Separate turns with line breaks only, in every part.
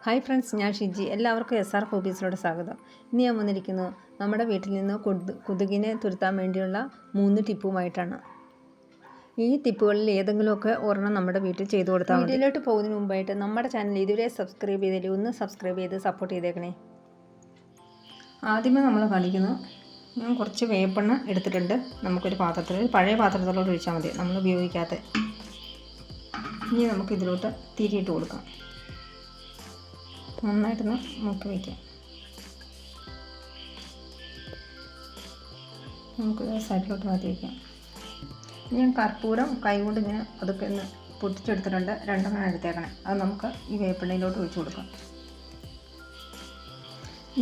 Hi friends, ഞാൻ ഷിജി. എല്ലാവർക്കും SR ഹോബീസിലോട്ട് സ്വാഗതം. ഇന്ന് ഞാൻ വന്നിരിക്കുന്നത് നമ്മുടെ വീട്ടിൽ നിന്ന് കൊതുകിനെ തുരത്താൻ വേണ്ടിയുള്ള 3 ടിപ്പുമായിട്ടാണ്. ഈ ടിപ്പുകളിൽ ഏതെങ്കിലുമൊക്കെ ഒരെണ്ണം നമ്മുടെ വീട്ടിൽ ചെയ്തു കൊടുത്താൽ മതി. വീഡിയോയിലോട്ട് പോകുന്നതിന് മുമ്പായിട്ട് നമ്മുടെ ചാനൽ ഇതുവരെ സബ്സ്ക്രൈബ് ചെയ്തില്ല, ഒന്ന് സബ്സ്ക്രൈബ് ചെയ്ത് സപ്പോർട്ട് ചെയ്തേക്കണേ. ആദ്യമേ നമ്മൾ കാണിക്കുന്നത്, ഞാൻ കുറച്ച് വേപ്പെണ്ണ എടുത്തിട്ടുണ്ട്. നമുക്കൊരു പാത്രത്തിൽ, പഴയ പാത്രത്തിലോട്ട് ഒഴിച്ചാൽ മതി, നമ്മൾ ഉപയോഗിക്കാത്ത. ഇനി നമുക്ക് ഇതിലോട്ട് തിരിയിട്ട് കൊടുക്കാം. നന്നായിട്ടൊന്ന് മുക്കി വയ്ക്കാം. നമുക്ക് സൈഡിലോട്ട് മാറ്റി വയ്ക്കാം. ഞാൻ കർപ്പൂരം കൈകൊണ്ട് ഇങ്ങനെ അതൊക്കെ ഒന്ന് പൊട്ടിച്ചെടുത്തിട്ടുണ്ട്. 2 എടുത്തേക്കണേ. അത് നമുക്ക് ഈ വേപ്പിണ്ണയിലോട്ട് ഒഴിച്ചു കൊടുക്കാം.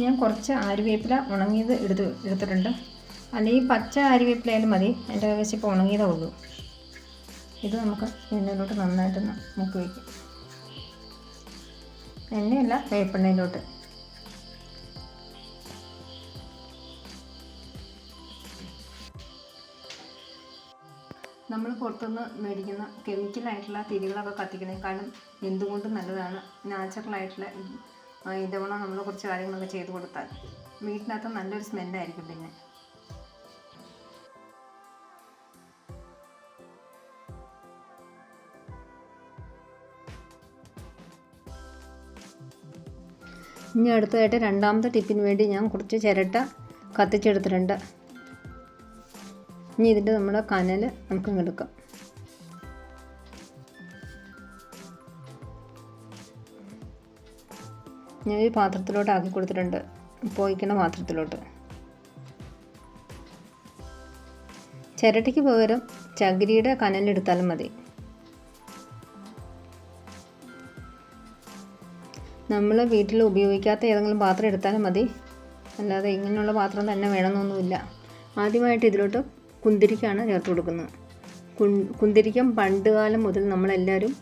ഞാൻ കുറച്ച് ആര്യവേപ്പില ഉണങ്ങിയത് എടുത്തിട്ടുണ്ട്. അല്ലെങ്കിൽ പച്ച ആര്യവേപ്പിലായാലും മതി. എൻ്റെ കൈവശം ഇപ്പോൾ ഉണങ്ങിയതേ ഉള്ളൂ. ഇത് നമുക്ക് എണ്ണയിലോട്ട് നന്നായിട്ടൊന്ന് മുക്കി വയ്ക്കാം. എണ്ണയല്ല, വേപ്പെണ്ണയിലോട്ട്. നമ്മൾ പുറത്തുനിന്ന് മേടിക്കുന്ന കെമിക്കലായിട്ടുള്ള തിരികളൊക്കെ കത്തിക്കുന്നതിനേക്കാളും എന്തുകൊണ്ടും നല്ലതാണ് നാച്ചുറലായിട്ടുള്ള ഇതവണ നമ്മൾ കുറച്ച് കാര്യങ്ങളൊക്കെ ചെയ്ത് കൊടുത്താൽ വീട്ടിനകത്ത് നല്ലൊരു സ്മെല്ലായിരിക്കും. പിന്നെ ഇനി അടുത്തതായിട്ട് രണ്ടാമത്തെ ടിപ്പിന് വേണ്ടി ഞാൻ കുറച്ച് ചിരട്ട കത്തിച്ചെടുത്തിട്ടുണ്ട്. ഇനി ഇതിൻ്റെ നമ്മുടെ കനൽ നമുക്ക് എടുക്കാം. ഞാൻ ഈ പാത്രത്തിലോട്ട് ആക്കി കൊടുത്തിട്ടുണ്ട്, പോയിക്കണ പാത്രത്തിലോട്ട്. ചിരട്ടയ്ക്ക് പകരം ചകിരിയുടെ കനലെടുത്താലും മതി. നമ്മൾ വീട്ടിൽ ഉപയോഗിക്കാത്ത ഏതെങ്കിലും പാത്രം എടുത്താലും മതി, അല്ലാതെ ഇങ്ങനെയുള്ള പാത്രം തന്നെ വേണമെന്നൊന്നുമില്ല. ആദ്യമായിട്ട് ഇതിലോട്ട് കുന്തിരിക്കയാണ് ചേർത്ത് കൊടുക്കുന്നത്. കുന്തിരിക്കം പണ്ട് കാലം മുതൽ നമ്മളെല്ലാവരും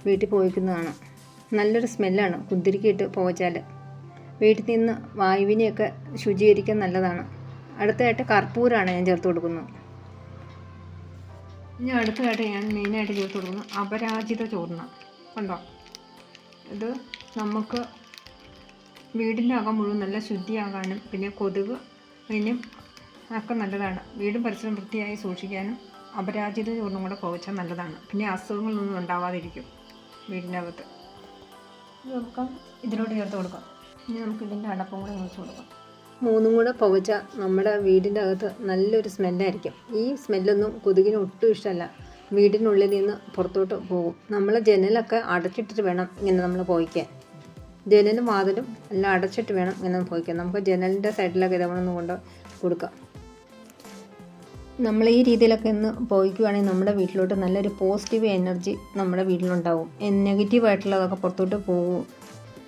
വീട്ടിൽ പോയിക്കുന്നതാണ്. നല്ലൊരു സ്മെല്ലാണ് കുന്തിരിക്ക ഇട്ട് പോവച്ചാൽ. വീട്ടിൽ നിന്ന് വായുവിനെയൊക്കെ ശുചീകരിക്കാൻ നല്ലതാണ്. അടുത്തതായിട്ട് കർപ്പൂരമാണ് ഞാൻ ചേർത്ത് കൊടുക്കുന്നത്. ഇനി അടുത്തതായിട്ട് ഞാൻ മെയിനായിട്ട് ചേർത്ത് കൊടുക്കുന്നത് അപരാജിത ചൂർണ്ണം. കണ്ടോ, ഇത് നമുക്ക് വീടിൻ്റെ അകം മുഴുവൻ നല്ല ശുദ്ധിയാകാനും പിന്നെ കൊതുക് അതിനും ഒക്കെ നല്ലതാണ്. വീടും പരിസരം വൃത്തിയായി സൂക്ഷിക്കാനും അപരാജിത ചൂർണ്ണം കൂടെ പുകച്ചാൽ നല്ലതാണ്. പിന്നെ അസുഖങ്ങളൊന്നും ഉണ്ടാവാതിരിക്കും വീടിൻ്റെ അകത്ത്. നമുക്ക് ഇതിലോട്ട് ചേർത്ത് കൊടുക്കാം. ഇനി നമുക്ക് ഇതിൻ്റെ അടപ്പും കൂടെ ഒഴിച്ച് കൊടുക്കാം. 3 കൂടെ പുകച്ചാൽ നമ്മുടെ വീടിൻ്റെ അകത്ത് നല്ലൊരു സ്മെല്ലായിരിക്കും. ഈ സ്മെല്ലൊന്നും കൊതുകിന് ഒട്ടും ഇഷ്ടമല്ല. വീടിനുള്ളിൽ നിന്ന് പുറത്തോട്ട് പോകും. നമ്മൾ ജനലൊക്കെ അടച്ചിട്ടിട്ട് വേണം ഇങ്ങനെ നമ്മൾ പോയിക്കാൻ. ജനലും വാതിലും എല്ലാം അടച്ചിട്ട് വേണം ഇങ്ങനെ പോയിക്കാൻ. നമുക്ക് ജനലിൻ്റെ സൈഡിലൊക്കെ ഇതവണ കൊണ്ട് കൊടുക്കാം. നമ്മൾ ഈ രീതിയിലൊക്കെ ഒന്ന് പോയിക്കുവാണെങ്കിൽ നമ്മുടെ വീട്ടിലോട്ട് നല്ലൊരു പോസിറ്റീവ് എനർജി നമ്മുടെ വീട്ടിലുണ്ടാവും. നെഗറ്റീവായിട്ടുള്ളതൊക്കെ പുറത്തോട്ട് പോകും.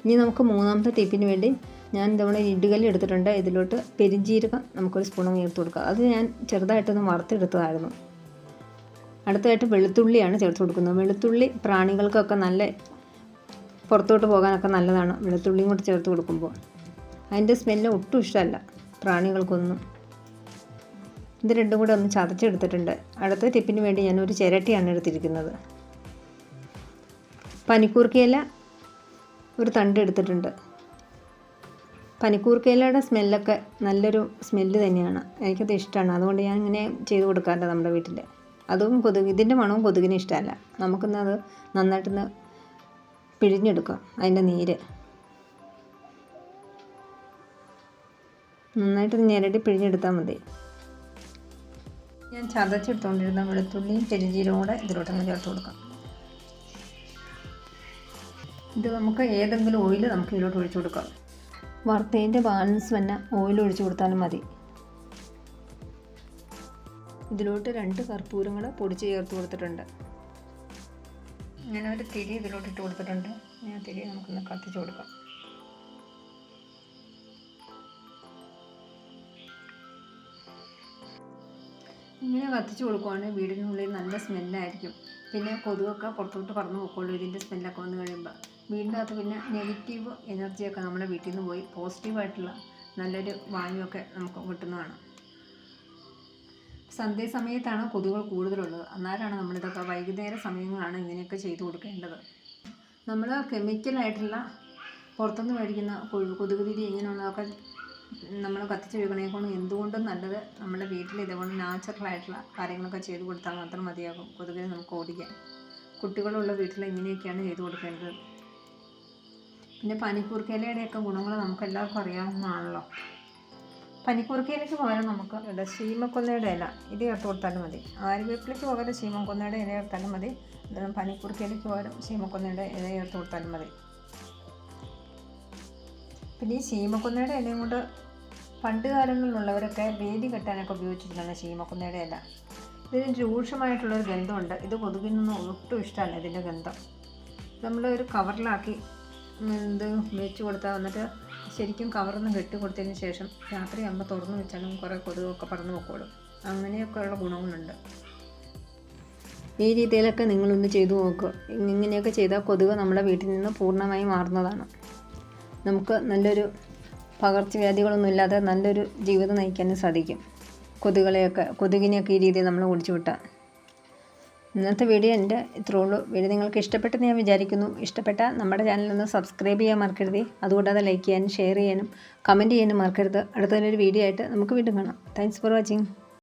ഇനി നമുക്ക് 3ാമത്തെ ടിപ്പിന് വേണ്ടി ഞാൻ ഇതവണ ഇടുകല്ല് എടുത്തിട്ടുണ്ട്. ഇതിലോട്ട് പെരുംജീരകം നമുക്കൊരു സ്പൂൺ ചേർത്ത് കൊടുക്കുക. അത് ഞാൻ ചെറുതായിട്ടൊന്ന് വറുത്തെടുത്തതായിരുന്നു. അടുത്തതായിട്ട് വെളുത്തുള്ളിയാണ് ചേർത്ത് കൊടുക്കുന്നത്. വെളുത്തുള്ളി പ്രാണികൾക്കൊക്കെ നല്ല പുറത്തോട്ട് പോകാനൊക്കെ നല്ലതാണ്. വെളുത്തുള്ളിയും കൂടി ചേർത്ത് കൊടുക്കുമ്പോൾ അതിൻ്റെ സ്മെല്ല് ഒട്ടും ഇഷ്ടമല്ല പ്രാണികൾക്കൊന്നും. ഇത് 2 കൂടെ ഒന്ന് ചതച്ചെടുത്തിട്ടുണ്ട്. അടുത്ത ടിപ്പിന് വേണ്ടി ഞാനൊരു ചിരട്ടിയാണ് എടുത്തിരിക്കുന്നത്. പനിക്കൂർക്കയില ഒരു തണ്ട് എടുത്തിട്ടുണ്ട്. പനിക്കൂർക്കയിലയുടെ സ്മെല്ലൊക്കെ നല്ലൊരു സ്മെല്ല് തന്നെയാണ്. എനിക്കത് ഇഷ്ടമാണ്. അതുകൊണ്ട് ഞാൻ ഇങ്ങനെ ചെയ്ത് കൊടുക്കാറുണ്ട് നമ്മുടെ വീട്ടിൽ. അതും ഇതിൻ്റെ മണവും കൊതുകിന് ഇഷ്ടമല്ല. നമുക്കൊന്നത് നന്നായിട്ടൊന്ന് പിഴിഞ്ഞെടുക്കാം. അതിൻ്റെ നീര് നന്നായിട്ടൊന്ന് ഞെരടി പിഴിഞ്ഞെടുത്താൽ മതി. ഞാൻ ചതച്ചെടുത്തുകൊണ്ടിരുന്ന വെളുത്തുള്ളിയും പെരുംജീരകവും കൂടെ ഇതിലോട്ടൊന്ന് ചേർത്ത് കൊടുക്കാം. ഇത് നമുക്ക് ഏതെങ്കിലും ഓയിൽ നമുക്ക് ഇതിലോട്ട് ഒഴിച്ചു കൊടുക്കാം. വറുത്തതിൻ്റെ ബാലൻസ് തന്നെ ഓയിൽ ഒഴിച്ചു കൊടുത്താലും മതി. ഇതിലോട്ട് 2 കർപ്പൂരം കൂടെ പൊടിച്ച് ചേർത്ത് കൊടുത്തിട്ടുണ്ട്. ഇങ്ങനെ ഒരു തിരി ഇതിലോട്ട് ഇട്ട് കൊടുത്തിട്ടുണ്ട്. ഞാൻ തിരി നമുക്കൊന്ന് കത്തിച്ച് കൊടുക്കാം. ഇങ്ങനെ കത്തിച്ച് കൊടുക്കുവാണെങ്കിൽ വീടിനുള്ളിൽ നല്ല സ്മെല്ലായിരിക്കും. പിന്നെ കൊതുകൊക്കെ പുറത്തോട്ട് പറന്ന് പോയിക്കോളൂ ഇതിൻ്റെ സ്മെല്ലൊക്കെ വന്ന് കഴിയുമ്പോൾ. വീടിൻ്റെ അകത്ത് പിന്നെ നെഗറ്റീവ് എനർജിയൊക്കെ നമ്മുടെ വീട്ടിൽ നിന്ന് പോയി പോസിറ്റീവായിട്ടുള്ള നല്ലൊരു വായുവൊക്കെ നമുക്ക് കിട്ടുന്നതാണ്. സന്ധ്യാസമയത്താണ് കൊതുകുകൾ കൂടുതലുള്ളത്. അന്നേരമാണ് നമ്മളിതൊക്കെ വൈകുന്നേര സമയങ്ങളാണ് ഇങ്ങനെയൊക്കെ ചെയ്തു കൊടുക്കേണ്ടത്. നമ്മൾ കെമിക്കലായിട്ടുള്ള പുറത്തുനിന്ന് മേടിക്കുന്ന കൊതുക് തിരി ഇങ്ങനെയുള്ളതൊക്കെ നമ്മൾ കത്തിച്ച് വെക്കണേക്കൊണ്ട് എന്തുകൊണ്ടും നല്ലത് നമ്മുടെ വീട്ടിൽ ഇതുകൊണ്ട് നാച്ചുറലായിട്ടുള്ള കാര്യങ്ങളൊക്കെ ചെയ്ത് കൊടുത്താൽ മാത്രം മതിയാകും കൊതുകിനെ നമുക്ക് ഓടിക്കാൻ. കുട്ടികളുള്ള വീട്ടിൽ ഇങ്ങനെയൊക്കെയാണ് ചെയ്ത് കൊടുക്കേണ്ടത്. പിന്നെ പനിക്കൂർക്കയിലയുടെയൊക്കെ ഗുണങ്ങൾ നമുക്ക് എല്ലാവർക്കും അറിയാവുന്നതാണല്ലോ. പനിക്കൂർക്കയിലേക്ക് പകരം നമുക്ക് ഇവിടെ ശീമക്കൊന്നയുടെ ഇല ഇത് ചേർത്ത് കൊടുത്താലും മതി. ആര്യവേപ്പിലയ്ക്ക് പകരം ശീമക്കൊന്നയുടെ ഇല ചേർത്താലും മതി. പനിക്കൂർക്കയിലേക്ക് പകരം ശീമക്കൊന്നയുടെ ഇല ചേർത്ത് കൊടുത്താലും മതി. പിന്നെ ഈ ശീമക്കൊന്നയുടെ ഇലയും കൊണ്ട് പണ്ട് കാലങ്ങളിലുള്ളവരൊക്കെ വേലി കെട്ടാനൊക്കെ ഉപയോഗിച്ചിട്ടുള്ളതാണ് ശീമക്കൊന്നയുടെ ഇല. ഇതിന് രൂക്ഷമായിട്ടുള്ളൊരു ഗന്ധമുണ്ട്. ഇത് കൊതുകിനൊന്നും ഒട്ടും ഇഷ്ടമല്ല ഇതിൻ്റെ ഗന്ധം. നമ്മളൊരു കവറിലാക്കി ഇത് വെച്ച് കൊടുത്താൽ വന്നിട്ട് ശരിക്കും കവറൊന്നും കെട്ടി കൊടുത്തതിന് ശേഷം രാത്രിയാകുമ്പോൾ തുറന്ന് വെച്ചാലും കുറേ കൊതുകൊക്കെ പറന്ന് പൊക്കോളും. അങ്ങനെയൊക്കെയുള്ള ഗുണങ്ങളുണ്ട്. ഈ രീതിയിലൊക്കെ നിങ്ങളൊന്ന് ചെയ്തു നോക്കുക. ഇങ്ങനെയൊക്കെ ചെയ്താൽ കൊതുക് നമ്മുടെ വീട്ടിൽ നിന്ന് പൂർണ്ണമായി മാറുന്നതാണ്. നമുക്ക് നല്ലൊരു പകർച്ചവ്യാധികളൊന്നും ഇല്ലാതെ നല്ലൊരു ജീവിതം നയിക്കാനും സാധിക്കും. കൊതുകിനെയൊക്കെ ഈ രീതിയിൽ നമ്മൾ ഓടിച്ചു വിട്ടാൽ. ഇന്നത്തെ വീഡിയോ എൻ്റെ ഇത്രേ ഉള്ളൂ. വീഡിയോ നിങ്ങൾക്ക് ഇഷ്ടപ്പെട്ടെന്ന് ഞാൻ വിചാരിക്കുന്നു. ഇഷ്ടപ്പെട്ടാൽ നമ്മുടെ ചാനലൊന്ന് സബ്സ്ക്രൈബ് ചെയ്യാൻ മറക്കരുത്. അതുകൂടാതെ ലൈക്ക് ചെയ്യാനും ഷെയർ ചെയ്യാനും കമൻറ്റ് ചെയ്യാനും മറക്കരുത്. അടുത്തൊരു വീഡിയോ ആയിട്ട് നമുക്ക് വീണ്ടും കാണാം. Thanks for watching.